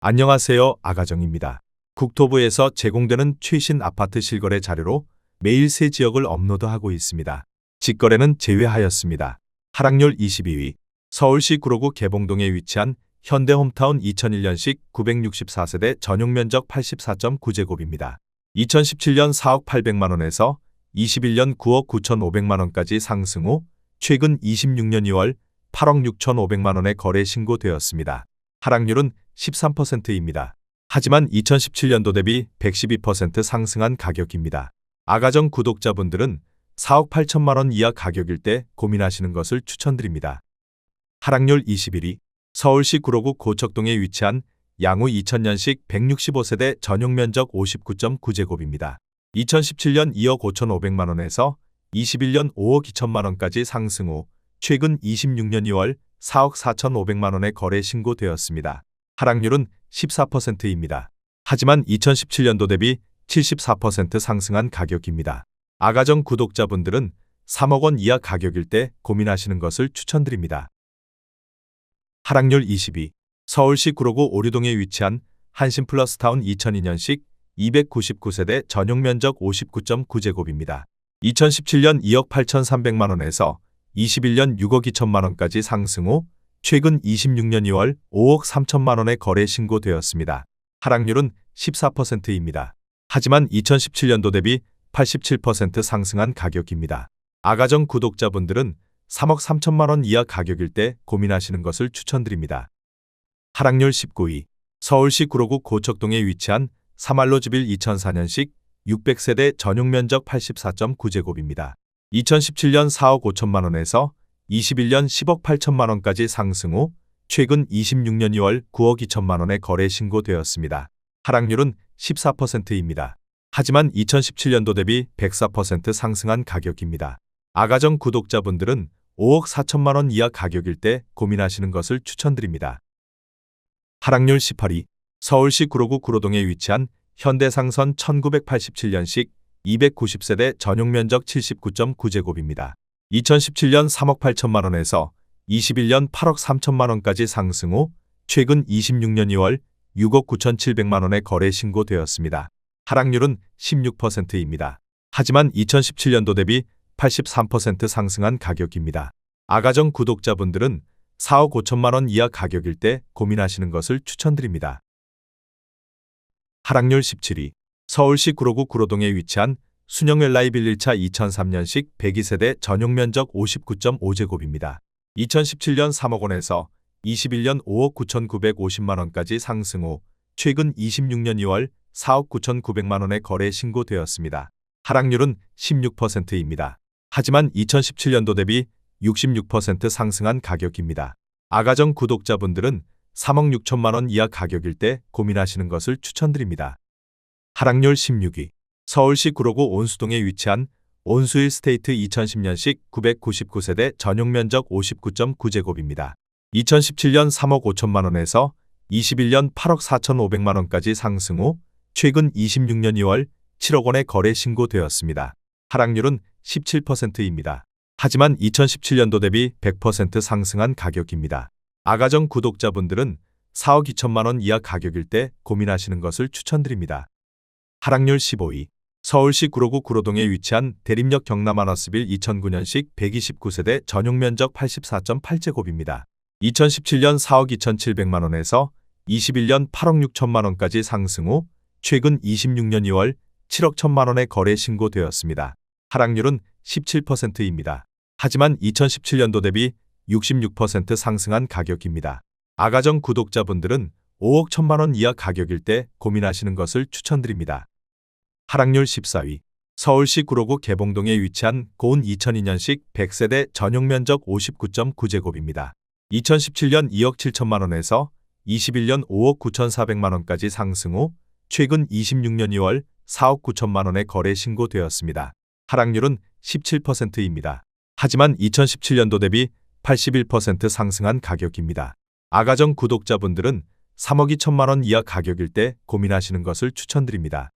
안녕하세요. 아가정입니다. 국토부에서 제공되는 최신 아파트 실거래 자료로 매일 새 지역을 업로드하고 있습니다. 직거래는 제외하였습니다. 하락률 22위. 서울시 구로구 개봉동에 위치한 현대홈타운 2001년식 964세대 전용면적 84.9제곱입니다. 2017년 4억 800만원에서 21년 9억 9,500만원까지 상승 후 최근 26년 2월 8억 6,500만원에 거래 신고되었습니다. 하락률은 13%입니다. 하지만 2017년도 대비 112% 상승한 가격입니다. 아가정 구독자분들은 4억 8천만 원 이하 가격일 때 고민하시는 것을 추천드립니다. 하락률 21위. 서울시 구로구 고척동에 위치한 양우 2000년식 165세대 전용면적 59.9제곱입니다. 2017년 2억 5,500만 원에서 21년 5억 2천만 원까지 상승 후 최근 26년 2월 4억 4,500만 원에 거래 신고되었습니다. 하락률은 14%입니다. 하지만 2017년도 대비 74% 상승한 가격입니다. 아가정 구독자분들은 3억 원 이하 가격일 때 고민하시는 것을 추천드립니다. 하락률 22. 서울시 구로구 오류동에 위치한 한신플러스타운 2002년식 299세대 전용면적 59.9제곱입니다. 2017년 2억 8,300만 원에서 21년 6억 2천만 원까지 상승 후 최근 26년 2월 5억 3천만 원에 거래 신고되었습니다. 하락률은 14%입니다. 하지만 2017년도 대비 87% 상승한 가격입니다. 아가정 구독자분들은 3억 3천만 원 이하 가격일 때 고민하시는 것을 추천드립니다. 하락률 19위. 서울시 구로구 고척동에 위치한 사말로즈빌 2004년식 600세대 전용면적 84.9제곱입니다. 2017년 4억 5천만 원에서 21년 10억 8천만 원까지 상승 후 최근 26년 2월 9억 2천만 원에 거래 신고되었습니다. 하락률은 14%입니다. 하지만 2017년도 대비 104% 상승한 가격입니다. 아가정 구독자분들은 5억 4천만 원 이하 가격일 때 고민하시는 것을 추천드립니다. 하락률 18위. 서울시 구로구 구로동에 위치한 현대상선 1987년식 290세대 전용면적 79.9제곱입니다. 2017년 3억 8천만 원에서 21년 8억 3천만 원까지 상승 후 최근 26년 2월 6억 9,700만 원에 거래 신고되었습니다. 하락률은 16%입니다. 하지만 2017년도 대비 83% 상승한 가격입니다. 아가정 구독자분들은 4억 5천만 원 이하 가격일 때 고민하시는 것을 추천드립니다. 하락률 17위. 서울시 구로구 구로동에 위치한 순영웰라이빌 1차 2003년식 102세대 전용면적 59.5제곱입니다. 2017년 3억 원에서 21년 5억 9,950만 원까지 상승 후 최근 26년 2월 4억 9,900만 원에 거래 신고되었습니다. 하락률은 16%입니다. 하지만 2017년도 대비 66% 상승한 가격입니다. 아가정 구독자분들은 3억 6천만 원 이하 가격일 때 고민하시는 것을 추천드립니다. 하락률 16위. 서울시 구로구 온수동에 위치한 온수일 스테이트 2010년식 999세대 전용면적 59.9제곱입니다. 2017년 3억 5천만 원에서 21년 8억 4,500만 원까지 상승 후 최근 26년 2월 7억 원에 거래 신고되었습니다. 하락률은 17%입니다. 하지만 2017년도 대비 100% 상승한 가격입니다. 아가정 구독자분들은 4억 2천만 원 이하 가격일 때 고민하시는 것을 추천드립니다. 하락률 15위. 서울시 구로구 구로동에 위치한 대림역 경남아너스빌 2009년식 129세대 전용면적 84.8제곱입니다. 2017년 4억 2,700만 원에서 21년 8억 6천만 원까지 상승 후 최근 26년 2월 7억 1천만 원에 거래 신고되었습니다. 하락률은 17%입니다. 하지만 2017년도 대비 66% 상승한 가격입니다. 아가정 구독자분들은 5억 1천만 원 이하 가격일 때 고민하시는 것을 추천드립니다. 하락률 14위. 서울시 구로구 개봉동에 위치한 고운 2002년식 100세대 전용면적 59.9제곱입니다. 2017년 2억 7천만 원에서 21년 5억 9,400만 원까지 상승 후 최근 26년 2월 4억 9천만 원에 거래 신고되었습니다. 하락률은 17%입니다. 하지만 2017년도 대비 81% 상승한 가격입니다. 아가정 구독자분들은 3억 2천만 원 이하 가격일 때 고민하시는 것을 추천드립니다.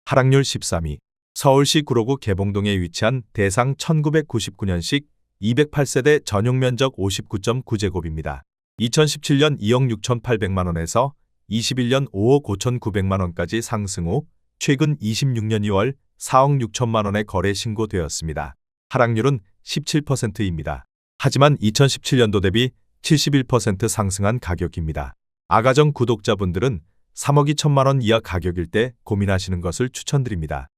하락률 13위. 서울시 구로구 개봉동에 위치한 대상 1999년식 208세대 전용면적 59.9제곱입니다. 2017년 2억 6,800만 원에서 21년 5억 5,900만 원까지 상승 후 최근 26년 2월 4억 6천만 원에 거래 신고되었습니다. 하락률은 17%입니다. 하지만 2017년도 대비 71% 상승한 가격입니다. 아가정 구독자분들은 3억 2천만 원 이하 가격일 때 고민하시는 것을 추천드립니다.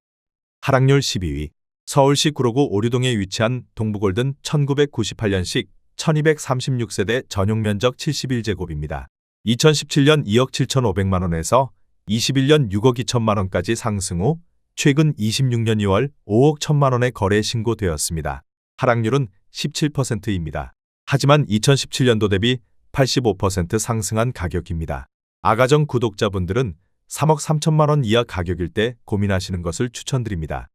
하락률 12위. 서울시 구로구 오류동에 위치한 동부골든 1998년식 1236세대 전용 면적 71제곱입니다. 2017년 2억 7,500만 원에서 21년 6억 2천만 원까지 상승 후 최근 26년 2월 5억 1천만 원에 거래 신고되었습니다. 하락률은 17%입니다. 하지만 2017년도 대비 85% 상승한 가격입니다. 아가정 구독자분들은 3억 3천만 원 이하 가격일 때 고민하시는 것을 추천드립니다.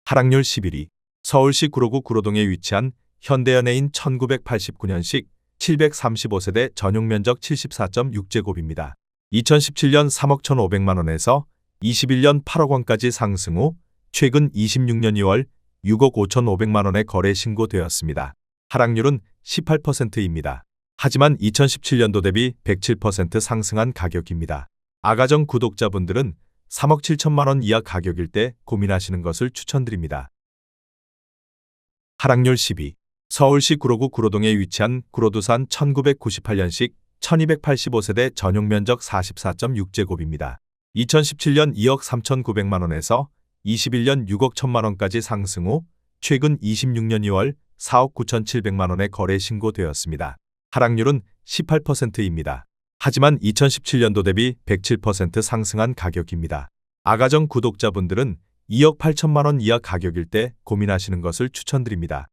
하락률 11위. 서울시 구로구 구로동에 위치한 현대연예인 1989년식 735세대 전용 면적 74.6제곱입니다. 2017년 3억 1,500만 원에서 21년 8억 원까지 상승 후 최근 26년 2월 6억 5,500만 원에 거래 신고되었습니다. 하락률은 18%입니다. 하지만 2017년도 대비 107% 상승한 가격입니다. 아가정 구독자분들은 3억 7천만 원 이하 가격일 때 고민하시는 것을 추천드립니다. 하락률 10위. 서울시 구로구 구로동에 위치한 구로두산 1998년식 1285세대 전용 면적 44.6제곱입니다. 2017년 2억 3,900만 원에서 21년 6억 1천만 원까지 상승 후 최근 26년 2월 4억 9,700만 원에 거래 신고되었습니다. 하락률은 18%입니다. 하지만 2017년도 대비 107% 상승한 가격입니다. 아가정 구독자분들은 2억 8천만 원 이하 가격일 때 고민하시는 것을 추천드립니다.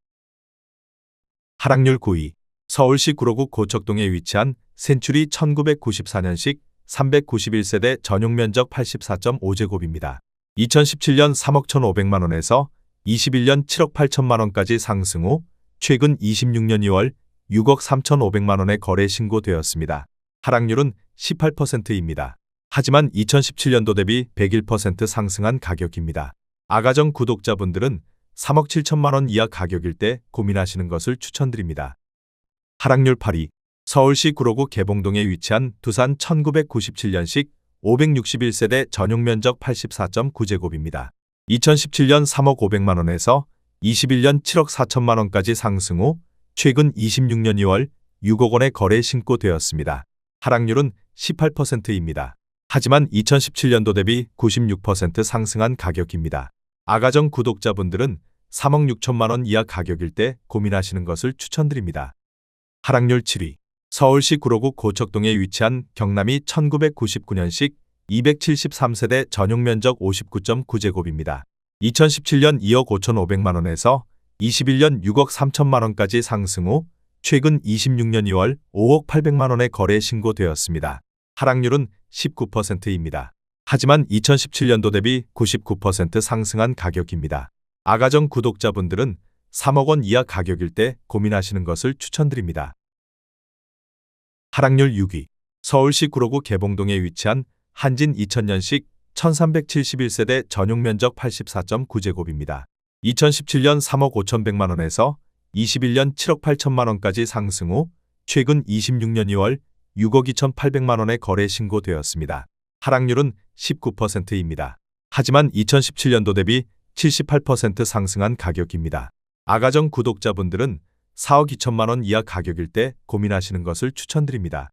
하락률 9위. 서울시 구로구 고척동에 위치한 센츄리 1994년식 391세대 전용 면적 84.5제곱입니다. 2017년 3억 1,500만 원에서 21년 7억 8천만 원까지 상승 후 최근 26년 2월 6억 3,500만 원에 거래 신고되었습니다. 하락률은 18%입니다. 하지만 2017년도 대비 101% 상승한 가격입니다. 아가정 구독자분들은 3억 7천만 원 이하 가격일 때 고민하시는 것을 추천드립니다. 하락률 8위. 서울시 구로구 개봉동에 위치한 두산 1997년식 561세대 전용 면적 84.9제곱입니다. 2017년 3억 500만 원에서 21년 7억 4천만 원까지 상승 후 최근 26년 2월 6억 원에 거래 신고되었습니다. 하락률은 18%입니다. 하지만 2017년도 대비 96% 상승한 가격입니다. 아가정 구독자분들은 3억 6천만 원 이하 가격일 때 고민하시는 것을 추천드립니다. 하락률 7위. 서울시 구로구 고척동에 위치한 경남이 1999년식 273세대 전용 면적 59.9제곱입니다. 2017년 2억 5,500만 원에서 21년 6억 3천만 원까지 상승 후 최근 26년 2월 5억 800만 원에 거래 신고되었습니다. 하락률은 19%입니다. 하지만 2017년도 대비 99% 상승한 가격입니다. 아가정 구독자분들은 3억 원 이하 가격일 때 고민하시는 것을 추천드립니다. 하락률 6위. 서울시 구로구 개봉동에 위치한 한진 2000년식 1371세대 전용 면적 84.9제곱입니다. 2017년 3억 5,100만 원에서 21년 7억 8천만 원까지 상승 후 최근 26년 2월 6억 2,800만 원에 거래 신고되었습니다. 하락률은 19%입니다. 하지만 2017년도 대비 78% 상승한 가격입니다. 아가정 구독자분들은 4억 2천만 원 이하 가격일 때 고민하시는 것을 추천드립니다.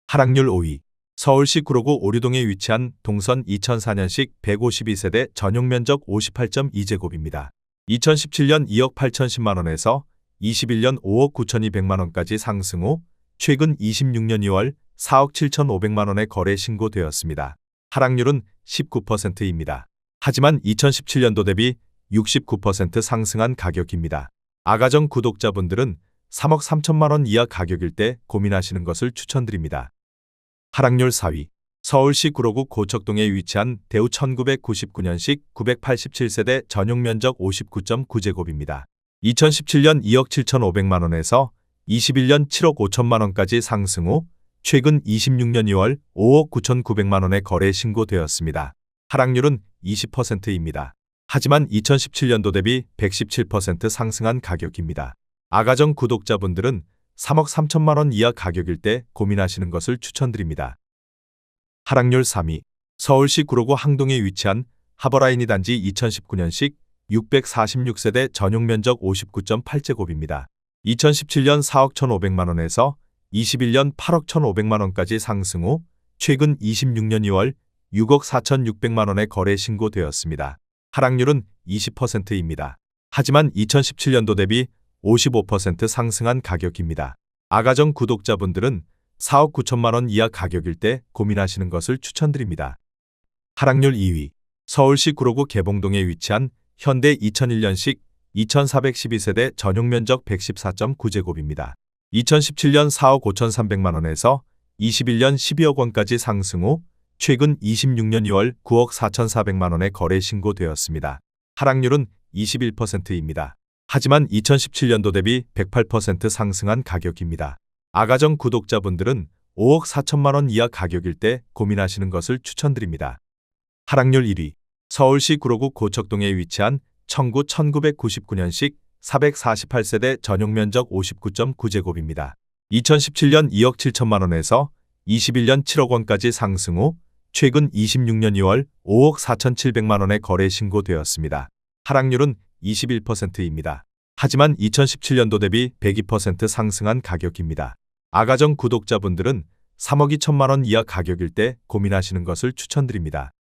하락률 5위. 서울시 구로구 오류동에 위치한 동선 2004년식 152세대 전용 면적 58.2제곱입니다. 2017년 2억 8,010만 원에서 21년 5억 9,200만 원까지 상승 후 최근 26년 2월 4억 7,500만 원에 거래 신고되었습니다. 하락률은 19%입니다. 하지만 2017년도 대비 69% 상승한 가격입니다. 아가정 구독자분들은 3억 3천만 원 이하 가격일 때 고민하시는 것을 추천드립니다. 하락률 4위. 서울시 구로구 고척동에 위치한 대우 1999년식 987세대 전용 면적 59.9제곱입니다. 2017년 2억 7,500만 원에서 21년 7억 5천만 원까지 상승 후 최근 26년 2월 5억 9,900만 원에 거래 신고되었습니다. 하락률은 20%입니다. 하지만 2017년도 대비 117% 상승한 가격입니다. 아가정 구독자분들은 3억 3천만 원 이하 가격일 때 고민하시는 것을 추천드립니다. 하락률 3위. 서울시 구로구 항동에 위치한 하버라이니 단지 2019년식 646세대 전용 면적 59.8제곱입니다. 2017년 4억 1,500만 원에서 21년 8억 1,500만 원까지 상승 후 최근 26년 2월 6억 4,600만 원에 거래 신고되었습니다. 하락률은 20%입니다. 하지만 2017년도 대비 55% 상승한 가격입니다. 아가정 구독자분들은 4억 9천만 원 이하 가격일 때 고민하시는 것을 추천드립니다. 하락률 2위. 서울시 구로구 개봉동에 위치한 현대 2001년식 2412세대 전용 면적 114.9제곱입니다. 2017년 4억 5,300만 원에서 21년 12억 원까지 상승 후 최근 26년 2월 9억 4,400만 원에 거래 신고되었습니다. 하락률은 21%입니다. 하지만 2017년도 대비 108% 상승한 가격입니다. 아가정 구독자분들은 5억 4천만 원 이하 가격일 때 고민하시는 것을 추천드립니다. 하락률 1위. 서울시 구로구 고척동에 위치한 청구 1999년식 448세대 전용 면적 59.9제곱입니다. 2017년 2억 7천만 원에서 21년 7억 원까지 상승 후 최근 26년 2월 5억 4,700만 원에 거래 신고되었습니다. 하락률은 21%입니다. 하지만 2017년도 대비 102% 상승한 가격입니다. 아가정 구독자분들은 3억 2천만 원 이하 가격일 때 고민하시는 것을 추천드립니다.